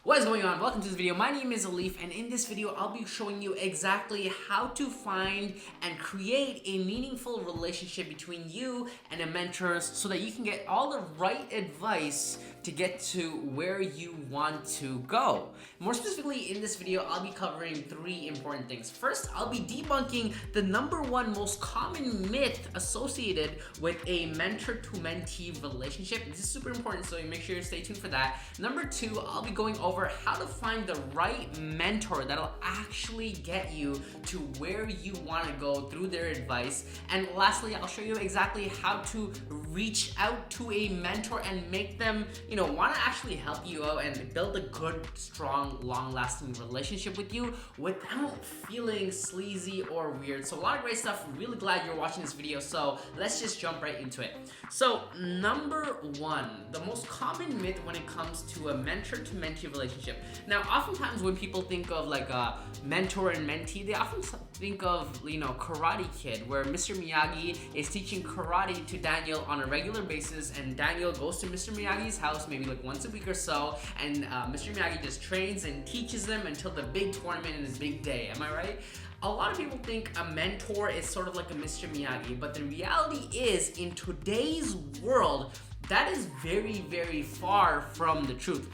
What is going on? Welcome to this video. My name is Alif, and in this video I'll be showing you exactly how to find and create a meaningful relationship between you and a mentor so that you can get all the right advice to get to where you want to go. More specifically, in this video I'll be covering three important things. First, I'll be debunking the #1 most common myth associated with a mentor to mentee relationship. This is super important, so make sure you stay tuned for that. Number 2, I'll be going over how to find the right mentor that'll actually get you to where you want to go through their advice. And lastly, I'll show you exactly how to reach out to a mentor and make them, want to actually help you out and build a good, strong, long-lasting relationship with you without feeling sleazy or weird. So a lot of great stuff. Really glad you're watching this video. So let's just jump right into it. So number 1, the most common myth when it comes to a mentor to mentee relationship. Now, oftentimes when people think of like a mentor and mentee, they often think of, Karate Kid, where Mr. Miyagi is teaching karate to Daniel on a regular basis, and Daniel goes to Mr. Miyagi's house maybe like once a week or so, and Mr. Miyagi just trains and teaches them until the big tournament and his big day. Am I right? A lot of people think a mentor is sort of like a Mr. Miyagi, but the reality is, in today's world, that is very, very far from the truth.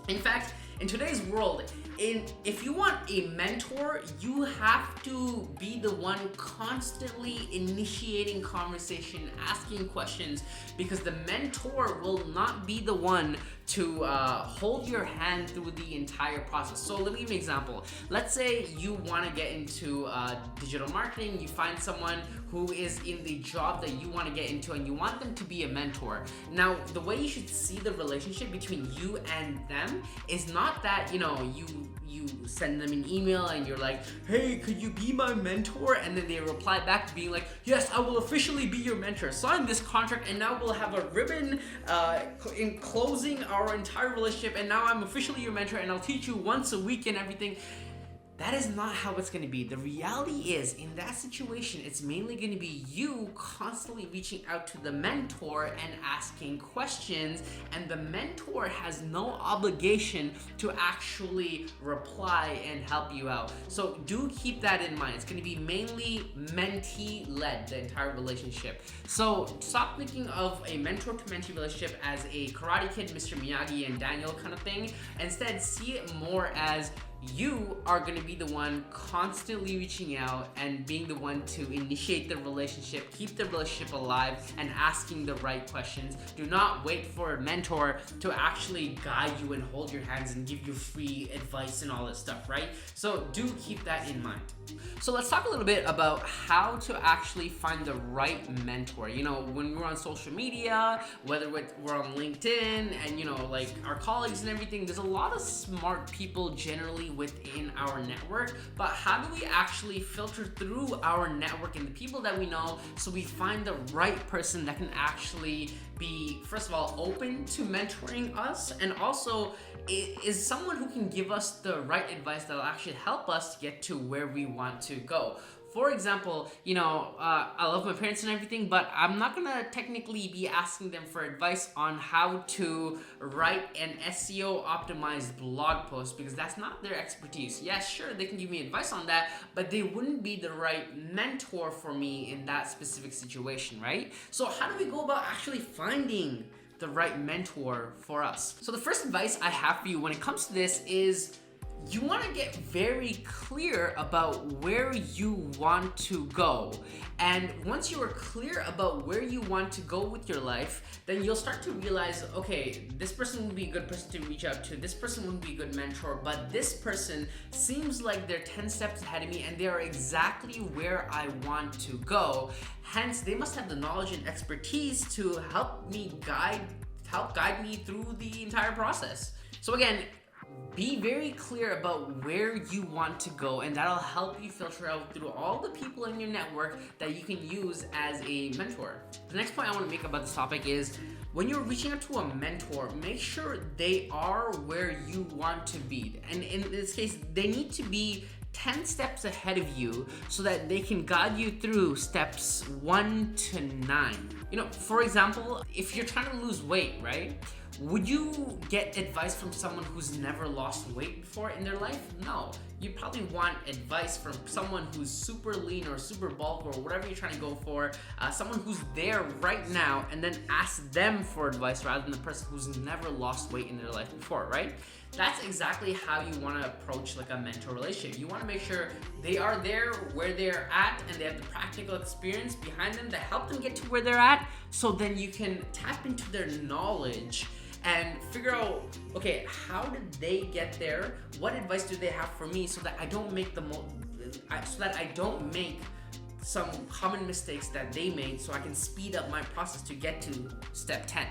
In fact, in today's world, if you want a mentor, you have to be the one constantly initiating conversation, asking questions, because the mentor will not be the one to hold your hand through the entire process. So let me give you an example. Let's say you want to get into digital marketing. You find someone who is in the job that you want to get into, and you want them to be a mentor. Now, the way you should see the relationship between you and them is not that, you send them an email and you're like, hey, could you be my mentor? And then they reply back being like, yes, I will officially be your mentor. Sign this contract, and now we'll have a ribbon enclosing our entire relationship, and now I'm officially your mentor, and I'll teach you once a week and everything. That is not how it's going to be. The reality is, in that situation, it's mainly going to be you constantly reaching out to the mentor and asking questions, and the mentor has no obligation to actually reply and help you out. So do keep that in mind. It's going to be mainly mentee-led, the entire relationship. So stop thinking of a mentor to mentee relationship as a Karate Kid, Mr. Miyagi, and Daniel kind of thing. Instead, see it more as you are going to be the one constantly reaching out and being the one to initiate the relationship, keep the relationship alive, and asking the right questions. Do not wait for a mentor to actually guide you and hold your hands and give you free advice and all this stuff, right? So do keep that in mind. So let's talk a little bit about how to actually find the right mentor. When we're on social media, whether we're on LinkedIn and, like our colleagues and everything, there's a lot of smart people generally within our network, but how do we actually filter through our network and the people that we know so we find the right person that can actually be, first of all, open to mentoring us, and also is someone who can give us the right advice that will actually help us get to where we want to go. For example, I love my parents and everything, but I'm not gonna technically be asking them for advice on how to write an SEO optimized blog post, because that's not their expertise. Yes, sure, they can give me advice on that, but they wouldn't be the right mentor for me in that specific situation, right? So how do we go about actually finding the right mentor for us? So the first advice I have for you when it comes to this is, you want to get very clear about where you want to go. And once you are clear about where you want to go with your life, then you'll start to realize, okay, this person would be a good person to reach out to, this person would be a good mentor, but this person seems like they're 10 steps ahead of me and they are exactly where I want to go. Hence, they must have the knowledge and expertise to help guide me through the entire process. So again, be very clear about where you want to go, and that'll help you filter out through all the people in your network that you can use as a mentor. The next point I want to make about this topic is, when you're reaching out to a mentor, make sure they are where you want to be. And in this case, they need to be 10 steps ahead of you so that they can guide you through steps 1 to 9. For example, if you're trying to lose weight, right? Would you get advice from someone who's never lost weight before in their life? No. You probably want advice from someone who's super lean or super bulk or whatever you're trying to go for, someone who's there right now, and then ask them for advice rather than the person who's never lost weight in their life before, right? That's exactly how you want to approach like a mentor relationship. You want to make sure they are there where they're at and they have the practical experience behind them to help them get to where they're at, so then you can tap into their knowledge and figure out, okay, how did they get there? What advice do they have for me so that I don't make some common mistakes that they made, so I can speed up my process to get to step 10.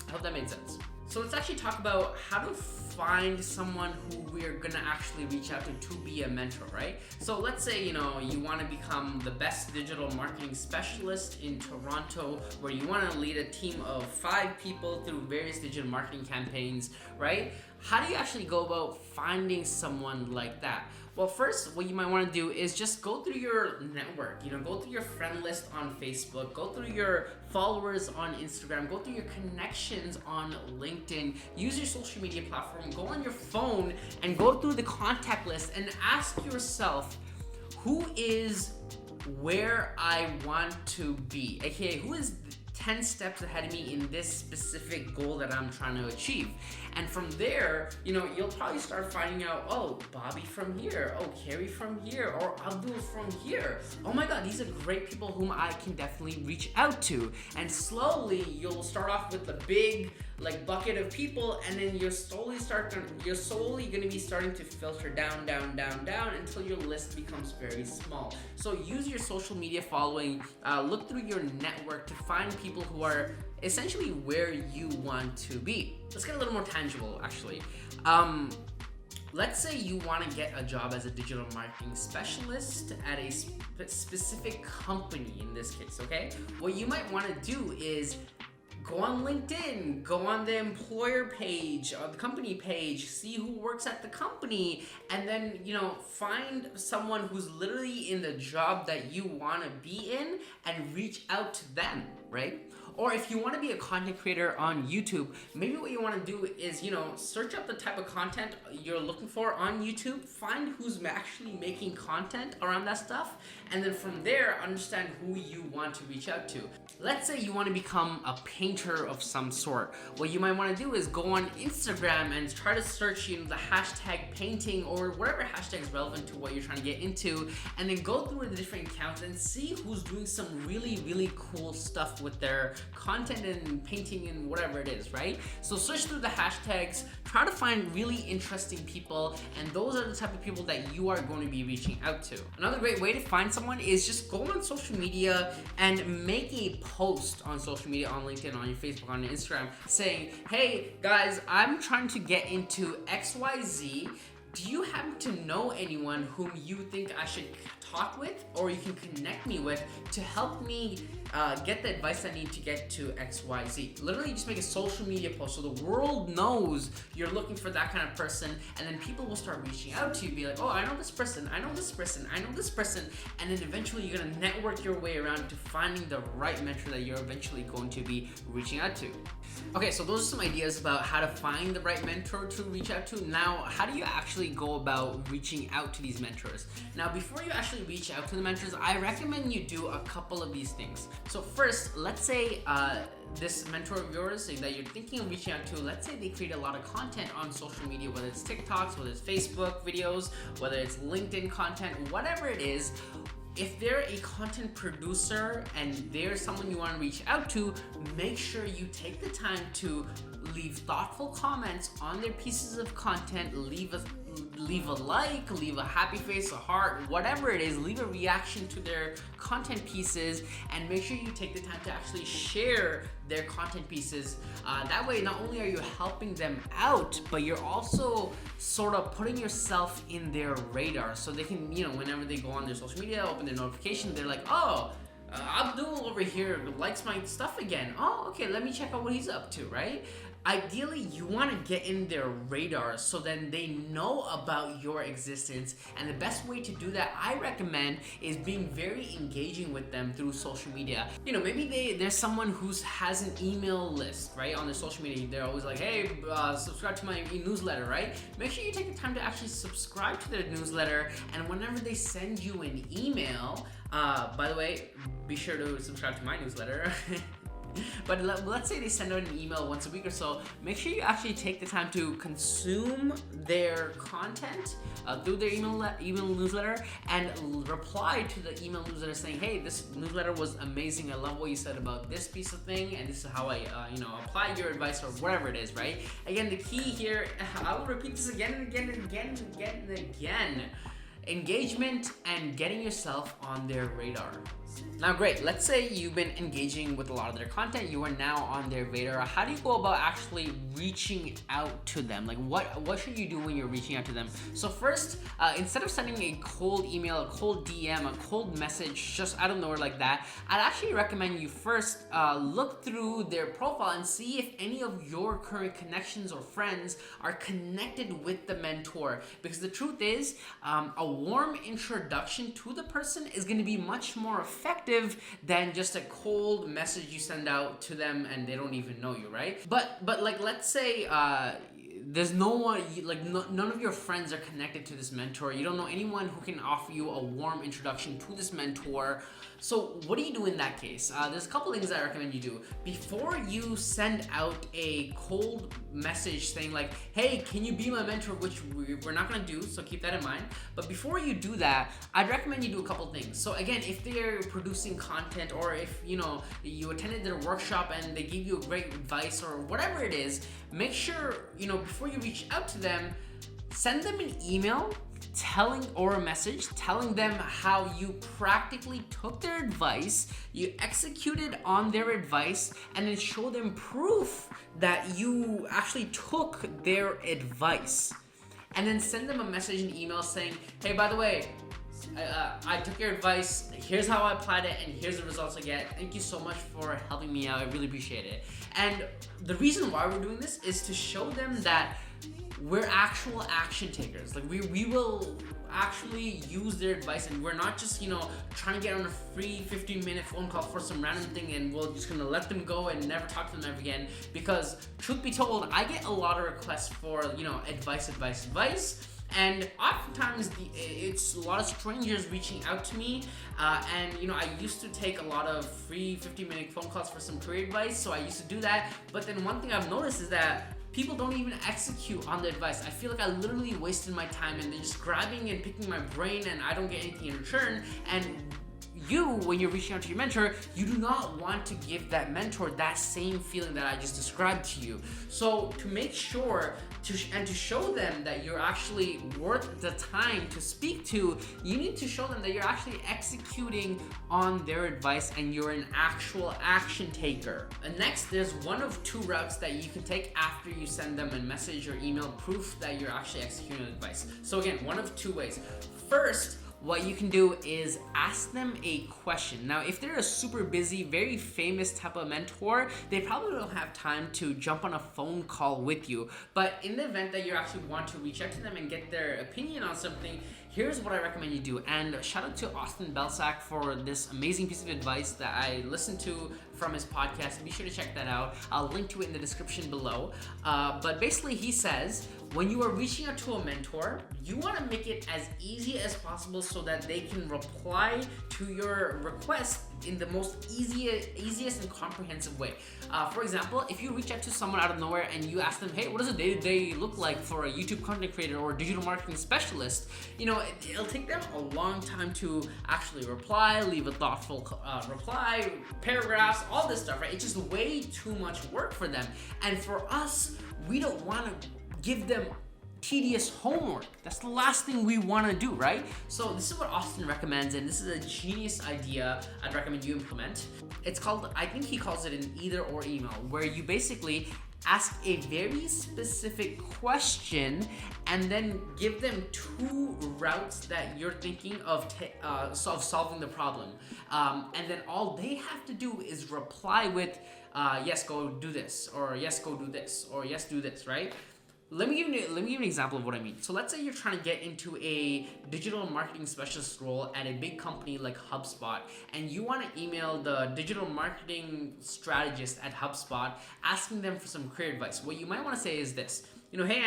I hope that made sense. So let's actually talk about how to find someone who we're gonna actually reach out to be a mentor, right? So let's say, you want to become the best digital marketing specialist in Toronto, where you want to lead a team of 5 people through various digital marketing campaigns, right? How do you actually go about finding someone like that? Well, first, what you might want to do is just go through your network, go through your friend list on Facebook, go through your followers on Instagram, go through your connections on LinkedIn, use your social media platform, go on your phone and go through the contact list and ask yourself, who is where I want to be? AKA, who is 10 steps ahead of me in this specific goal that I'm trying to achieve? And from there, you'll probably start finding out, oh, Bobby from here, oh, Carrie from here, or Abdul from here. Oh my God, these are great people whom I can definitely reach out to. And slowly, you'll start off with the big bucket of people, and then you're slowly gonna be starting to filter down until your list becomes very small. So use your social media following, look through your network to find people who are essentially where you want to be. Let's get a little more tangible, actually. Let's say you want to get a job as a digital marketing specialist at a specific company in this case, okay? What you might want to do is go on LinkedIn, go on the employer page or the company page, see who works at the company, and then, find someone who's literally in the job that you want to be in and reach out to them, right? Or if you want to be a content creator on YouTube, maybe what you want to do is, search up the type of content you're looking for on YouTube, find who's actually making content around that stuff, and then from there, understand who you want to reach out to. Let's say you want to become a painter of some sort. What you might want to do is go on Instagram and try to search, the hashtag painting or whatever hashtag is relevant to what you're trying to get into, and then go through the different accounts and see who's doing some really, really cool stuff with their content and painting and whatever it is, right? So search through the hashtags, try to find really interesting people, and those are the type of people that you are going to be reaching out to. Another great way to find someone is just go on social media and make a post on social media, on LinkedIn, on your Facebook, on your Instagram, saying, hey guys, I'm trying to get into XYZ. Do you happen to know anyone whom you think I should talk with or you can connect me with to help me get the advice I need to get to XYZ? Literally just make a social media post so the world knows you're looking for that kind of person, and then people will start reaching out to you, be like, oh, I know this person, I know this person, I know this person, and then eventually you're gonna network your way around to finding the right mentor that you're eventually going to be reaching out to. Okay, so those are some ideas about how to find the right mentor to reach out to. Now, how do you actually go about reaching out to these mentors? Now, before you actually reach out to the mentors, I recommend you do a couple of these things. So first, let's say this mentor of yours that you're thinking of reaching out to, let's say they create a lot of content on social media, whether it's TikToks, whether it's Facebook videos, whether it's LinkedIn content, whatever it is. If they're a content producer and they're someone you want to reach out to, make sure you take the time to leave thoughtful comments on their pieces of content, leave a like, leave a happy face, a heart, whatever it is, leave a reaction to their content pieces, and make sure you take the time to actually share their content pieces. That way, not only are you helping them out, but you're also sort of putting yourself in their radar, so they can, whenever they go on their social media, open their notification, they're like, oh, Abdul over here likes my stuff again. Oh, okay, let me check out what he's up to, right? ideally you want to get in their radar so then they know about your existence. And the best way to do that, I recommend, is being very engaging with them through social media. You know, maybe there's someone who has an email list, right, on their social media. They're always like, hey, subscribe to my newsletter, right? Make sure you take the time to actually subscribe to their newsletter, and whenever they send you an email, by the way, be sure to subscribe to my newsletter. But let's say they send out an email once a week or so, make sure you actually take the time to consume their content through their email newsletter, and reply to the email newsletter saying, hey, this newsletter was amazing, I love what you said about this piece of thing, and this is how I apply your advice, or whatever it is, right? Again, the key here, I will repeat this again and again and again and again and again: engagement and getting yourself on their radar. Now great, let's say you've been engaging with a lot of their content, you are now on their radar. How do you go about actually reaching out to them? Like what should you do when you're reaching out to them? So first, instead of sending a cold email, a cold DM, a cold message just out of nowhere like that, I'd actually recommend you first look through their profile and see if any of your current connections or friends are connected with the mentor. Because the truth is, a warm introduction to the person is going to be much more effective than just a cold message you send out to them and they don't even know you, right? But like, let's say there's no one, none of your friends are connected to this mentor. You don't know anyone who can offer you a warm introduction to this mentor. So what do you do in that case? There's a couple things I recommend you do. Before you send out a cold message saying like, hey, can you be my mentor, which we're not gonna do, so keep that in mind. But before you do that, I'd recommend you do a couple things. So again, if they're producing content, or if you attended their workshop and they gave you a great advice or whatever it is, make sure, before you reach out to them, send them an email or a message telling them how you practically took their advice, you executed on their advice, and then show them proof that you actually took their advice. And then send them a message and email saying, hey, by the way, I took your advice, here's how I applied it, and here's the results I get. Thank you so much for helping me out, I really appreciate it. And the reason why we're doing this is to show them that we're actual action takers. Like we will actually use their advice, and we're not just trying to get on a free 15-minute phone call for some random thing and we're just gonna let them go and never talk to them ever again. Because truth be told, I get a lot of requests for advice. And oftentimes it's a lot of strangers reaching out to me, and I used to take a lot of free 15-minute phone calls for some career advice, so I used to do that. But then one thing I've noticed is that people don't even execute on the advice. I feel like I literally wasted my time, and they're just grabbing and picking my brain, and I don't get anything in return. And when you're reaching out to your mentor, you do not want to give that mentor that same feeling that I just described to you. So to make sure to show them that you're actually worth the time to speak to, you need to show them that you're actually executing on their advice and you're an actual action taker. And next, there's one of two routes that you can take after you send them a message or email proof that you're actually executing on advice. So again, one of two ways. First, what you can do is ask them a question. Now, if they're a super busy, very famous type of mentor, they probably don't have time to jump on a phone call with you. But in the event that you actually want to reach out to them and get their opinion on something, here's what I recommend you do. And shout out to Austin Belsack for this amazing piece of advice that I listened to from his podcast. Be sure to check that out. I'll link to it in the description below. But basically he says, when you are reaching out to a mentor, you want to make it as easy as possible so that they can reply to your request in the most easiest and comprehensive way. For example, if you reach out to someone out of nowhere and you ask them, hey, what does a day-to-day look like for a YouTube content creator or digital marketing specialist? It'll take them a long time to actually reply, leave a thoughtful reply, paragraphs, all this stuff, right? It's just way too much work for them. And for us, we don't want to give them tedious homework. That's the last thing we want to do, right? So this is what Austin recommends, and this is a genius idea I'd recommend you implement. It's called, I think he calls it an either or email, where you basically ask a very specific question, and then give them 2 routes that you're thinking of solving the problem. And then all they have to do is reply with, yes, go do this, or yes, go do this, or yes, do this, right? Let me give you an example of what I mean. So let's say you're trying to get into a digital marketing specialist role at a big company like HubSpot, and you want to email the digital marketing strategist at HubSpot asking them for some career advice. What you might want to say is this. Hey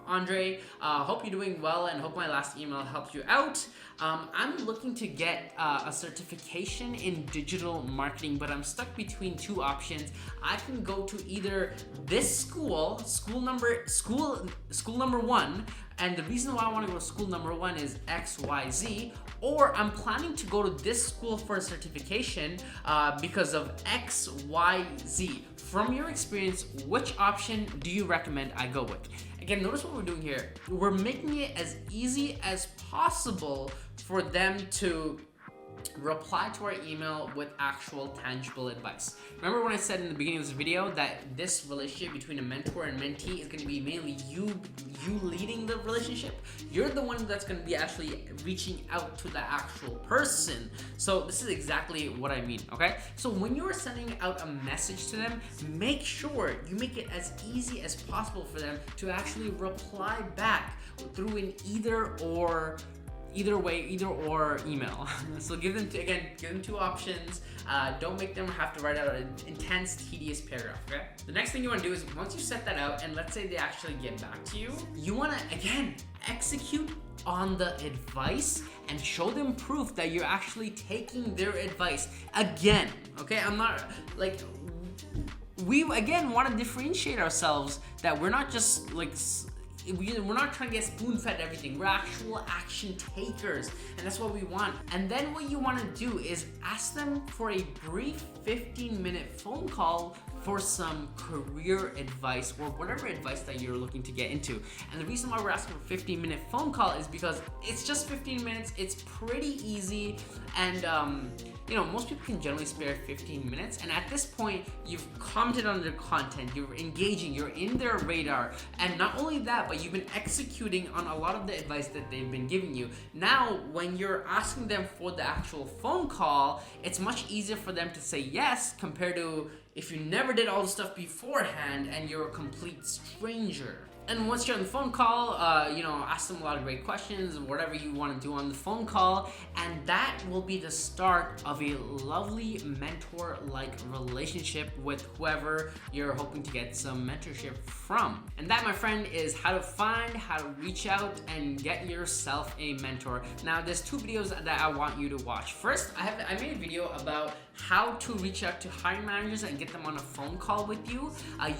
Andre, hope you're doing well and hope my last email helped you out. I'm looking to get a certification in digital marketing, but I'm stuck between 2 options. I can go to either this school number 1, and the reason why I want to go to school number 1 is XYZ, or I'm planning to go to this school for a certification because of XYZ. From your experience, which option do you recommend I go with? Again, notice what we're doing here. We're making it as easy as possible for them to reply to our email with actual tangible advice. Remember when I said in the beginning of this video that this relationship between a mentor and mentee is going to be mainly you leading the relationship? You're the one that's going to be actually reaching out to the actual person. So this is exactly what I mean, okay? So when you're sending out a message to them, make sure you make it as easy as possible for them to actually reply back through an either or email. So give them 2 options. Don't make them have to write out an intense, tedious paragraph, okay? The next thing you want to do is once you set that out, and let's say they actually get back to you, you want to, again, execute on the advice and show them proof that you're actually taking their advice. Again, okay? I'm not, like, we, again, want to differentiate ourselves that we're not just, like, we're not trying to get spoon-fed everything. We're actual action takers, and that's what we want. And then what you want to do is ask them for a brief 15-minute phone call for some career advice or whatever advice that you're looking to get into. And the reason why we're asking for a 15-minute phone call is because it's just 15 minutes. It's pretty easy, and most people can generally spare 15 minutes. And at this point, you've commented on their content, you're engaging, you're in their radar, and not only that, but you've been executing on a lot of the advice that they've been giving you. Now, when you're asking them for the actual phone call, it's much easier for them to say yes compared to if you never did all the stuff beforehand and you're a complete stranger. And once you're on the phone call, ask them a lot of great questions, whatever you want to do on the phone call, and that will be the start of a lovely mentor-like relationship with whoever you're hoping to get some mentorship from. And that, my friend, is how to reach out and get yourself a mentor. Now, there's 2 videos that I want you to watch. First, I made a video about how to reach out to hiring managers and get them on a phone call with you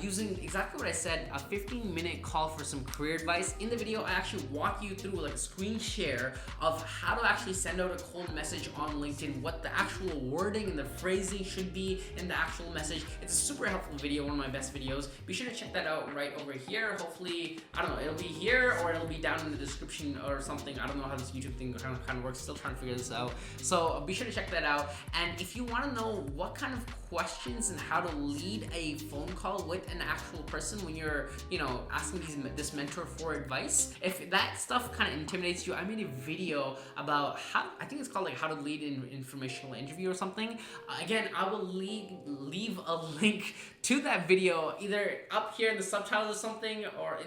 using exactly what I said, a 15-minute call for some career advice. In the video, I actually walk you through like a screen share of how to actually send out a cold message on LinkedIn, what the actual wording and the phrasing should be in the actual message. It's a super helpful video, one of my best videos. Be sure to check that out right over here. Hopefully, I don't know, it'll be here or it'll be down in the description or something. I don't know how this YouTube thing kind of works. Still trying to figure this out. So be sure to check that out. And if you want to know what kind of questions and how to lead a phone call with an actual person when you're, asking this mentor for advice, if that stuff kind of intimidates you, I made a video about I think it's called like how to lead an informational interview or something. Again, I will leave a link to that video either up here in the subtitles or something, or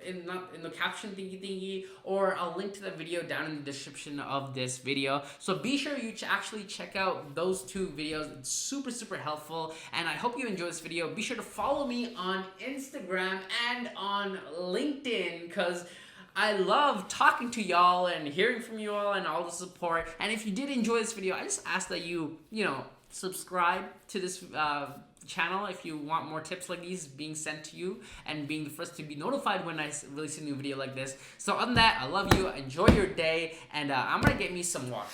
in the caption thingy, or I'll link to the video down in the description of this video. So be sure you actually check out those 2 videos. It's super, super helpful, and I hope you enjoy this video. Be sure to follow me on Instagram and on LinkedIn, because I love talking to y'all and hearing from you all and all the support. And if you did enjoy this video, I just ask that you subscribe to this channel if you want more tips like these being sent to you and being the first to be notified when I release a new video like this. So other than that, I love you, enjoy your day, and I'm gonna get me some water.